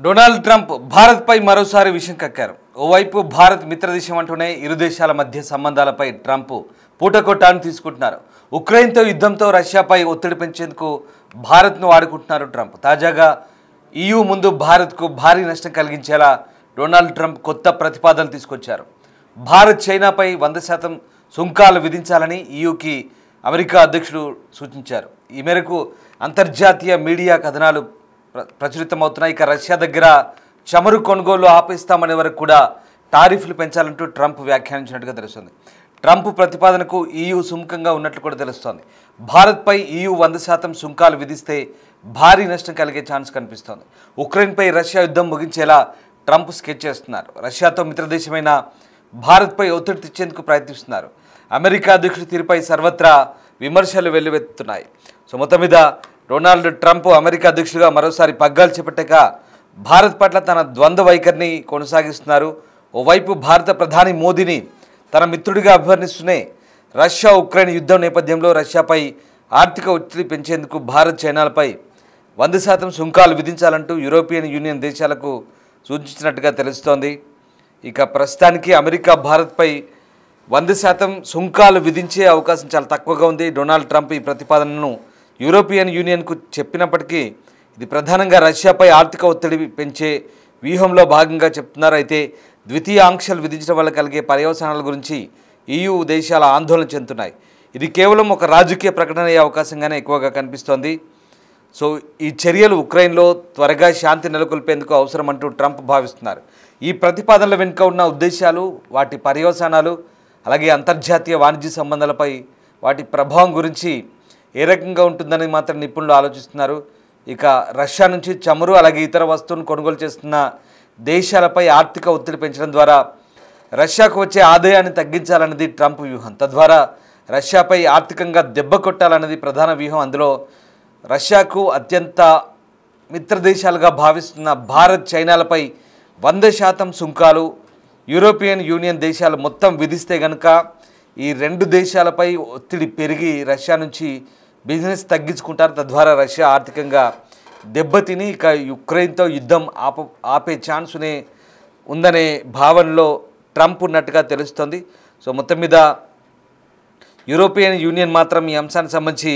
Donald Trump భారత్పై మరోసారి విషయం కక్కారు. ఓవైపు భారత్ మిత్రదేశం అంటూనే ఇరు దేశాల మధ్య సంబంధాలపై ట్రంప్ పూటకొట్టాను తీసుకుంటున్నారు. ఉక్రెయిన్తో యుద్ధంతో రష్యాపై ఒత్తిడి పెంచేందుకు భారత్ను వాడుకుంటున్నారు ట్రంప్. తాజాగా EU ముందు భారత్కు భారీ నష్టం కలిగించేలా డొనాల్డ్ ట్రంప్ కొత్త ప్రతిపాదనలు తీసుకొచ్చారు. భారత్ చైనాపై 100% సుంకాలు విధించాలని EUకి అమెరికా అధ్యక్షుడు సూచించారు. ఈ మేరకు అంతర్జాతీయ మీడియా కథనాలు ప్రచురితమవుతున్నాయి. ఇక రష్యా దగ్గర చమురు కొనుగోలు ఆపేస్తామనే వరకు కూడా టారిఫ్లు పెంచాలంటూ ట్రంప్ వ్యాఖ్యానించినట్టుగా తెలుస్తుంది. ట్రంప్ ప్రతిపాదనకు EU సుముఖంగా ఉన్నట్లు కూడా తెలుస్తోంది. భారత్పై EU 100% సుంకాలు విధిస్తే భారీ నష్టం కలిగే ఛాన్స్ కనిపిస్తోంది. ఉక్రెయిన్పై రష్యా యుద్ధం ముగించేలా ట్రంప్ స్కెచ్ చేస్తున్నారు. రష్యాతో మిత్రదేశమైన భారత్పై ఒత్తిడి తెచ్చేందుకు ప్రయత్నిస్తున్నారు. అమెరికా అధ్యక్షుడి తీరుపై సర్వత్రా విమర్శలు వెల్లువెత్తుతున్నాయి. సో మొత్తం మీద డొనాల్డ్ ట్రంప్ అమెరికా అధ్యక్షుడిగా మరోసారి పగ్గాలు చేపట్టాక భారత్ పట్ల తన ద్వంద్వ వైఖరిని కొనసాగిస్తున్నారు. ఓవైపు భారత ప్రధాని మోదీని తన మిత్రుడిగా అభివర్ణిస్తూనే రష్యా ఉక్రెయిన్ యుద్ధం నేపథ్యంలో రష్యాపై ఆర్థిక ఒత్తిడి పెంచేందుకు భారత్ చైనాలపై 100% సుంకాలు విధించాలంటూ యూరోపియన్ యూనియన్ దేశాలకు సూచించినట్టుగా తెలుస్తోంది. ఇక ప్రస్తుతానికి అమెరికా భారత్పై 100% సుంకాలు విధించే అవకాశం చాలా తక్కువగా ఉంది. డొనాల్డ్ ట్రంప్ ఈ ప్రతిపాదనను యూరోపియన్ యూనియన్కు చెప్పినప్పటికీ ఇది ప్రధానంగా రష్యాపై ఆర్థిక ఒత్తిడి పెంచే వ్యూహంలో భాగంగా చెప్తున్నారు. అయితే ద్వితీయ ఆంక్షలు విధించడం వల్ల కలిగే పర్యవసానాల గురించి EU దేశాల ఆందోళన చెందుతున్నాయి. ఇది కేవలం ఒక రాజకీయ ప్రకటన అయ్యే అవకాశంగానే ఎక్కువగా కనిపిస్తోంది. సో ఈ చర్యలు ఉక్రెయిన్లో త్వరగా శాంతి నెలకొల్పేందుకు అవసరం అంటూ ట్రంప్ భావిస్తున్నారు. ఈ ప్రతిపాదనల వెనుక ఉన్న ఉద్దేశాలు, వాటి పర్యవసానాలు, అలాగే అంతర్జాతీయ వాణిజ్య సంబంధాలపై వాటి ప్రభావం గురించి ఏ రకంగా ఉంటుందని మాత్రం నిపుణులు ఆలోచిస్తున్నారు. ఇక రష్యా నుంచి చమురు అలాగే ఇతర వస్తువులను కొనుగోలు చేస్తున్న దేశాలపై ఆర్థిక ఒత్తిడి పెంచడం ద్వారా రష్యాకు వచ్చే ఆదాయాన్ని తగ్గించాలన్నది ట్రంప్ వ్యూహం. తద్వారా రష్యాపై ఆర్థికంగా దెబ్బ కొట్టాలన్నది ప్రధాన వ్యూహం. అందులో రష్యాకు అత్యంత మిత్రదేశాలుగా భావిస్తున్న భారత్ చైనాలపై 100% సుంకాలు యూరోపియన్ యూనియన్ దేశాలు మొత్తం విధిస్తే కనుక ఈ రెండు దేశాలపై ఒత్తిడి పెరిగి రష్యా నుంచి బిజినెస్ తగ్గించుకుంటారు. తద్వారా రష్యా ఆర్థికంగా దెబ్బతిని ఇక యుక్రెయిన్తో యుద్ధం ఆపే ఛాన్సునే ఉందనే భావనలో ట్రంప్ ఉన్నట్టుగా తెలుస్తోంది. సో మొత్తం మీద యూరోపియన్ యూనియన్ మాత్రం ఈ అంశానికి సంబంధించి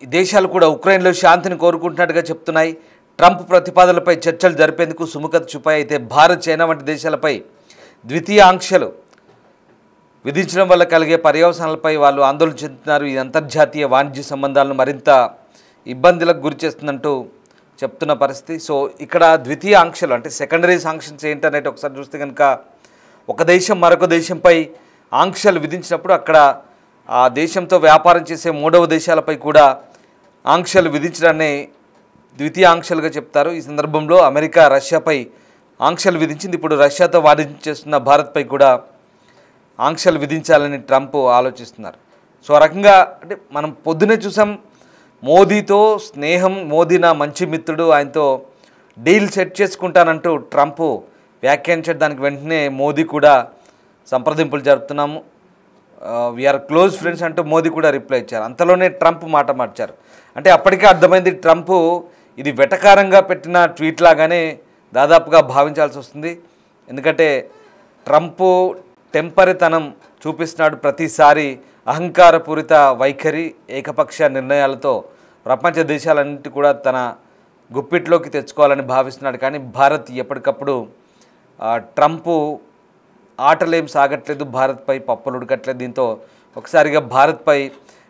దేశాలు కూడా ఉక్రెయిన్లో శాంతిని కోరుకుంటున్నట్టుగా చెప్తున్నాయి. ట్రంప్ ప్రతిపాదనలపై చర్చలు జరిపేందుకు సుముఖత చూపాయి. అయితే భారత్ చైనా వంటి దేశాలపై ద్వితీయ ఆంక్షలు విధించడం వల్ల కలిగే పర్యవసానాలపై వాళ్ళు ఆందోళన చెందుతున్నారు. ఈ అంతర్జాతీయ వాణిజ్య సంబంధాలను మరింత ఇబ్బందులకు గురి చేస్తుందంటూ చెప్తున్న పరిస్థితి. సో ఇక్కడ ద్వితీయ ఆంక్షలు అంటే సెకండరీ సాంక్షన్స్ ఏంటనేది ఒకసారి చూస్తే కనుక ఒక దేశం మరొక దేశంపై ఆంక్షలు విధించినప్పుడు అక్కడ ఆ దేశంతో వ్యాపారం చేసే మూడవ దేశాలపై కూడా ఆంక్షలు విధించడాన్ని ద్వితీయ ఆంక్షలుగా చెప్తారు. ఈ సందర్భంలో అమెరికా రష్యాపై ఆంక్షలు విధించింది. ఇప్పుడు రష్యాతో వాణిజ్యం చేస్తున్న భారత్పై కూడా ఆంక్షలు విధించాలని ట్రంప్ ఆలోచిస్తున్నారు. సో ఆ రకంగా అంటే మనం పొద్దునే చూసాం మోదీతో స్నేహం, మోదీ నా మంచి మిత్రుడు, ఆయనతో డీల్ సెట్ చేసుకుంటానంటూ ట్రంప్ వ్యాఖ్యానించారు. దానికి వెంటనే మోదీ కూడా సంప్రదింపులు జరుపుతున్నాము, వీఆర్ క్లోజ్ ఫ్రెండ్స్ అంటూ మోదీ కూడా రిప్లై ఇచ్చారు. అంతలోనే ట్రంప్ మాట మార్చారు. అంటే అప్పటికే అర్థమైంది ట్రంప్ ఇది వెటకారంగా పెట్టిన ట్వీట్ లాగానే దాదాపుగా భావించాల్సి వస్తుంది. ఎందుకంటే ట్రంప్ టెంపరితనం చూపిస్తున్నాడు. ప్రతిసారి అహంకారపూరిత వైఖరి, ఏకపక్ష నిర్ణయాలతో ప్రపంచ దేశాలన్నింటి కూడా తన గుప్పిట్లోకి తెచ్చుకోవాలని భావిస్తున్నాడు. కానీ భారత్ ఎప్పటికప్పుడు ట్రంప్ ఆటలేం సాగట్లేదు, భారత్పై పప్పులు ఉడకట్లేదు. దీంతో ఒకసారిగా భారత్పై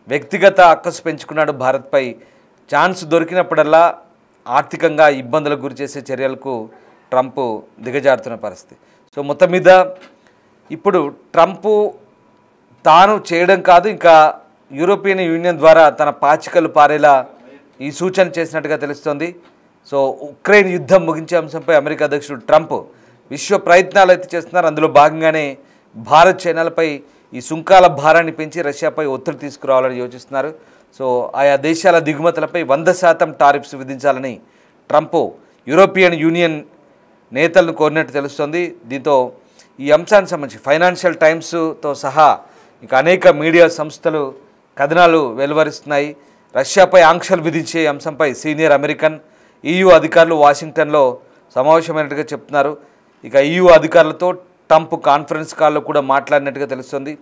వ్యక్తిగత అక్కసు పెంచుకున్నాడు. భారత్పై ఛాన్స్ దొరికినప్పుడల్లా ఆర్థికంగా ఇబ్బందులకు గురి చేసే చర్యలకు ట్రంప్ దిగజారుతున్న పరిస్థితి. సో మొత్తం మీద ఇప్పుడు ట్రంప్ తాను చేయడం కాదు, ఇంకా యూరోపియన్ యూనియన్ ద్వారా తన పాచికలు పారేలా ఈ సూచన చేసినట్టుగా తెలుస్తోంది. సో ఉక్రెయిన్ యుద్ధం ముగించే అంశంపై అమెరికా అధ్యక్షుడు ట్రంప్ విశ్వ ప్రయత్నాలు అయితే చేస్తున్నారు. అందులో భాగంగానే భారత్ చైనాలపై ఈ సుంకాల భారాన్ని పెంచి రష్యాపై ఒత్తిడి తీసుకురావాలని యోచిస్తున్నారు. సో ఆయా దేశాల దిగుమతులపై 100% టారిఫ్స్ విధించాలని ట్రంప్ యూరోపియన్ యూనియన్ నేతలను కోరినట్టు తెలుస్తోంది. దీంతో ఈ అంశానికి సంబంధించి ఫైనాన్షియల్ టైమ్స్తో సహా ఇక అనేక మీడియా సంస్థలు కథనాలు వెలువరిస్తున్నాయి. రష్యాపై ఆంక్షలు విధించే అంశంపై సీనియర్ అమెరికన్ EU అధికారులు వాషింగ్టన్లో సమావేశమైనట్టుగా చెప్తున్నారు. ఇక EU అధికారులతో ట్రంప్ కాన్ఫరెన్స్ కాల్లో కూడా మాట్లాడినట్టుగా తెలుస్తుంది.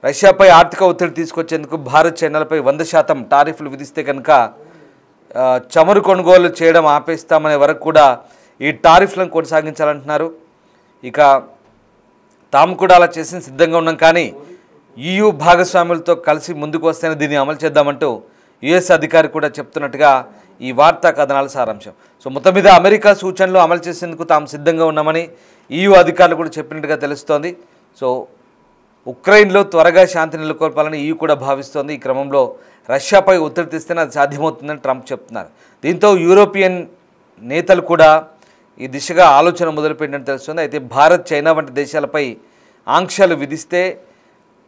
రష్యాపై ఆర్థిక ఒత్తిడి తీసుకొచ్చేందుకు భారత్ చైనాలపై 100% టారిఫ్లు విధిస్తే కనుక చమురు కొనుగోలు చేయడం ఆపేస్తామనే వరకు కూడా ఈ టారిఫ్లను కొనసాగించాలంటున్నారు. ఇక తాము కూడా అలా చేసి సిద్ధంగా ఉన్నాం, కానీ EU భాగస్వాములతో కలిసి ముందుకు వస్తేనే దీన్ని అమలు చేద్దామంటూ US అధికారి కూడా చెప్తున్నట్టుగా ఈ వార్తా కథనాల సారాంశం. సో మొత్తం మీద అమెరికా సూచనలు అమలు చేసేందుకు తాము సిద్ధంగా ఉన్నామని EU అధికారులు కూడా చెప్పినట్టుగా తెలుస్తోంది. సో ఉక్రెయిన్లో త్వరగా శాంతి నెలకొల్పాలని EU కూడా భావిస్తోంది. ఈ క్రమంలో రష్యాపై ఒత్తిడి తెస్తేనే అది సాధ్యమవుతుందని ట్రంప్ చెప్తున్నారు. దీంతో యూరోపియన్ నేతలు కూడా ఈ దిశగా ఆలోచన మొదలుపెట్టినట్టు తెలుస్తుంది. అయితే భారత్, చైనా వంటి దేశాలపై ఆంక్షలు విధిస్తే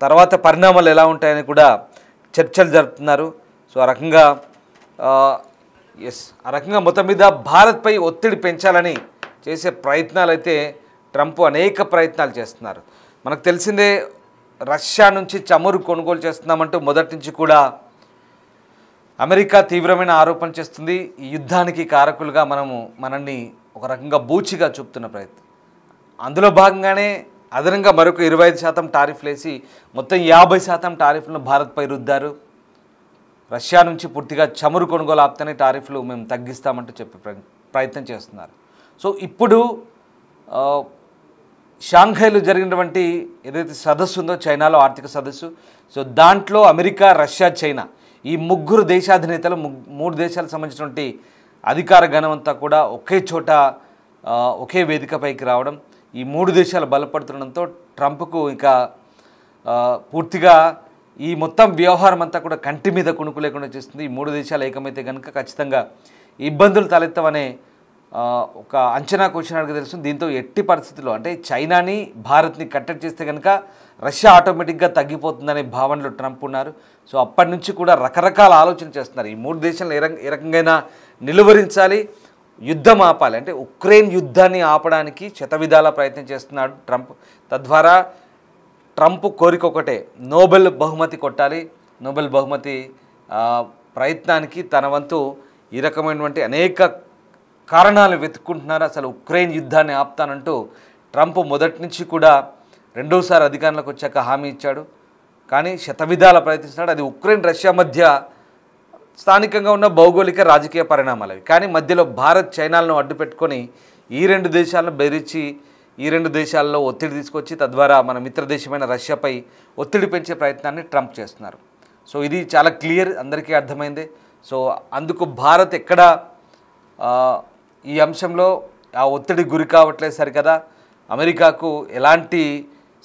తర్వాత పరిణామాలు ఎలా ఉంటాయని కూడా చర్చలు జరుపుతున్నారు. సో ఆ రకంగా మొత్తం మీద భారత్పై ఒత్తిడి పెంచాలని చేసే ప్రయత్నాలు అయితే ట్రంప్ అనేక ప్రయత్నాలు చేస్తున్నారు. మనకు తెలిసిందే, రష్యా నుంచి చమురు కొనుగోలు చేస్తున్నామంటూ మొదటి నుంచి కూడా అమెరికా తీవ్రమైన ఆరోపణ చేస్తుంది. ఈ యుద్ధానికి కారకులుగా మనల్ని ఒక రకంగా బూచిగా చూపుతున్న ప్రయత్నం. అందులో భాగంగానే అదనంగా మరొక 25% టారిఫ్లు వేసి మొత్తం 50% టారిఫ్లను భారత్పై రుద్దారు. రష్యా నుంచి పూర్తిగా చమురు కొనుగోలు ఆపితేనే టారిఫ్లు మేము తగ్గిస్తామంటూ చెప్పే ప్రయత్నం చేస్తున్నారు. సో ఇప్పుడు షాంఘైలో జరిగినటువంటి ఏదైతే సదస్సు ఉందో, చైనాలో ఆర్థిక సదస్సు, సో దాంట్లో అమెరికా, రష్యా, చైనా ఈ ముగ్గురు దేశాధినేతలు, 3 దేశాలకు సంబంధించినటువంటి అధికార గణం అంతా కూడా ఒకే చోట ఒకే వేదికపైకి రావడం, ఈ 3 దేశాలు బలపడుతుండడంతో ట్రంప్కు ఇక పూర్తిగా ఈ మొత్తం వ్యవహారం అంతా కూడా కంటి మీద కుణుకు లేకుండా చేస్తుంది. ఈ 3 దేశాలు ఏకమైతే కనుక ఖచ్చితంగా ఇబ్బందులు తలెత్తవనే ఒక అంచనాకు వచ్చినట్టుగా తెలుస్తుంది. దీంతో ఎట్టి పరిస్థితుల్లో అంటే చైనాని, భారత్ని కట్టడి చేస్తే కనుక రష్యా ఆటోమేటిక్గా తగ్గిపోతుందనే భావనలో ట్రంప్ ఉన్నారు. సో అప్పటి నుంచి కూడా రకరకాల ఆలోచన చేస్తున్నారు. ఈ 3 దేశాలను ఏ రకంగా నిలువరించాలి, యుద్ధం ఆపాలి, అంటే ఉక్రెయిన్ యుద్ధాన్ని ఆపడానికి శతవిధాల ప్రయత్నం చేస్తున్నాడు ట్రంప్. తద్వారా ట్రంప్ కోరిక ఒకటే, నోబెల్ బహుమతి కొట్టాలి. నోబెల్ బహుమతి ప్రయత్నానికి తన వంతు ఈ రకమైనటువంటి అనేక కారణాలు వెతుక్కుంటున్నారు. అసలు ఉక్రెయిన్ యుద్ధాన్ని ఆపుతానంటూ ట్రంప్ మొదటి నుంచి కూడా రెండోసారి అధికారంలోకి వచ్చాక హామీ ఇచ్చాడు, కానీ శతవిధాల ప్రయత్నిస్తున్నాడు. అది ఉక్రెయిన్, రష్యా మధ్య స్థానికంగా ఉన్న భౌగోళిక రాజకీయ పరిణామాలు అవి. కానీ మధ్యలో భారత్, చైనాలను అడ్డు పెట్టుకొని ఈ 2 దేశాలను బెదిరించి ఈ 2 దేశాల్లో ఒత్తిడి తీసుకొచ్చి తద్వారా మన మిత్ర దేశమైన రష్యాపై ఒత్తిడి పెంచే ప్రయత్నాన్ని ట్రంప్ చేస్తున్నారు. సో ఇది చాలా క్లియర్, అందరికీ అర్థమైందే. సో అందుకు భారత్ ఎక్కడ ఈ అంశంలో ఆ ఒత్తిడి గురి కావట్లేదు సరికదా. అమెరికాకు ఎలాంటి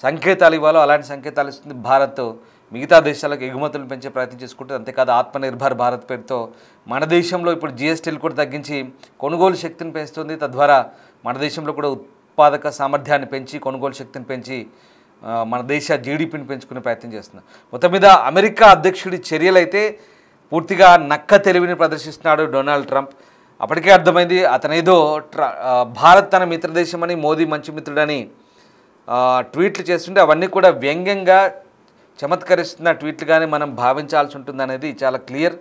సంకేతాలు ఇవ్వాలో అలాంటి సంకేతాలు ఇస్తుంది భారత్. మిగతా దేశాలకు ఎగుమతులు పెంచే ప్రయత్నం చేసుకుంటుంది. అంతేకాదు ఆత్మనిర్భర్ భారత్ పేరుతో మన దేశంలో ఇప్పుడు GSTలు కూడా తగ్గించి కొనుగోలు శక్తిని పెంచుతుంది. తద్వారా మన దేశంలో కూడా ఉత్పాదక సామర్థ్యాన్ని పెంచి, కొనుగోలు శక్తిని పెంచి మన దేశ GDPని పెంచుకునే ప్రయత్నం చేస్తుంది. మొత్తం మీద అమెరికా అధ్యక్షుడి చర్యలైతే పూర్తిగా నక్క తెలివిని ప్రదర్శిస్తున్నాడు డొనాల్డ్ ట్రంప్. అప్పటికే అర్థమైంది అతనేదో భారత్ తన మిత్రదేశమని, మోదీ మంచి మిత్రుడని ట్వీట్లు చేస్తుంటే అవన్నీ కూడా వ్యంగ్యంగా చమత్కరిస్తున్న ట్వీట్లుగానే మనం భావించాల్సి ఉంటుందనేది చాలా క్లియర్.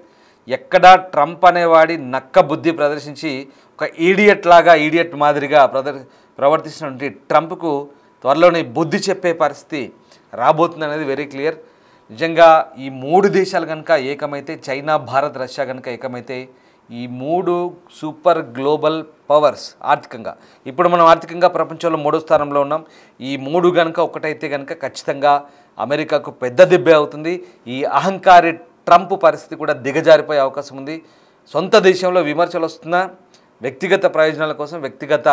ఎక్కడా ట్రంప్ అనేవాడి నక్క బుద్ధి ప్రదర్శించి ఒక ఈడియట్ మాదిరిగా ప్రవర్తిస్తున్నటువంటి ట్రంప్కు త్వరలోనే బుద్ధి చెప్పే పరిస్థితి రాబోతుంది అనేది వెరీ క్లియర్. నిజంగా ఈ 3 దేశాలు కనుక ఏకమైతే, చైనా, భారత్, రష్యా కనుక ఏకమైతే, ఈ 3 సూపర్ గ్లోబల్ పవర్స్ ఆర్థికంగా, ఇప్పుడు మనం ఆర్థికంగా ప్రపంచంలో 3వ స్థానంలో ఉన్నాం. ఈ 3 కనుక ఒకటైతే కనుక ఖచ్చితంగా అమెరికాకు పెద్ద దెబ్బే అవుతుంది. ఈ అహంకారి ట్రంప్ పరిస్థితి కూడా దిగజారిపోయే అవకాశం ఉంది. సొంత దేశంలో విమర్శలు వస్తున్నా వ్యక్తిగత ప్రయోజనాల కోసం, వ్యక్తిగత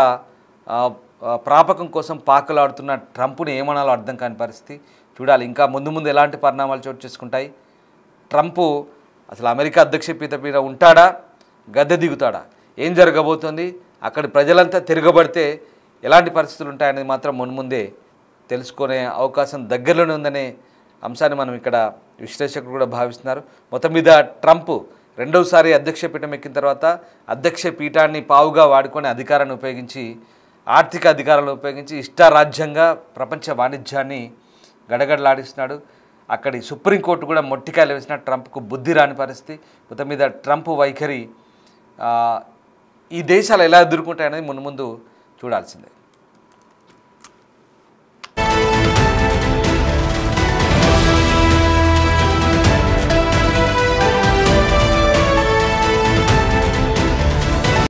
ప్రాపకం కోసం పాకులాడుతున్న ట్రంప్ని ఏమనాలో అర్థం కాని పరిస్థితి. చూడాలి ఇంకా ముందు ఎలాంటి పరిణామాలు చోటు చేసుకుంటాయి. ట్రంప్ అసలు అమెరికా అధ్యక్ష పీఠ మీద ఉంటాడా, గద్దె దిగుతాడా, ఏం జరగబోతుంది, అక్కడి ప్రజలంతా తిరగబడితే ఎలాంటి పరిస్థితులు ఉంటాయనేది మాత్రం మున్ముందే తెలుసుకునే అవకాశం దగ్గరలోనే ఉందనే అంశాన్ని మనం ఇక్కడ విశ్లేషకులు కూడా భావిస్తున్నారు. మొత్తం మీద ట్రంప్ రెండోసారి అధ్యక్ష పీఠం ఎక్కిన తర్వాత అధ్యక్ష పీఠాన్ని పావుగా వాడుకొని అధికారాన్ని ఉపయోగించి, ఆర్థిక అధికారాలను ఉపయోగించి ఇష్టారాజ్యంగా ప్రపంచ వాణిజ్యాన్ని గడగడలాడిస్తున్నాడు. అక్కడి సుప్రీంకోర్టు కూడా మొట్టికాయలు వేసిన ట్రంప్కు బుద్ధి రాని పరిస్థితి. మొత్తం మీద ట్రంప్ వైఖరి ఈ దేశాలు ఎలా ఎదుర్కొంటాయనేది ముందు ముందు చూడాల్సిందే.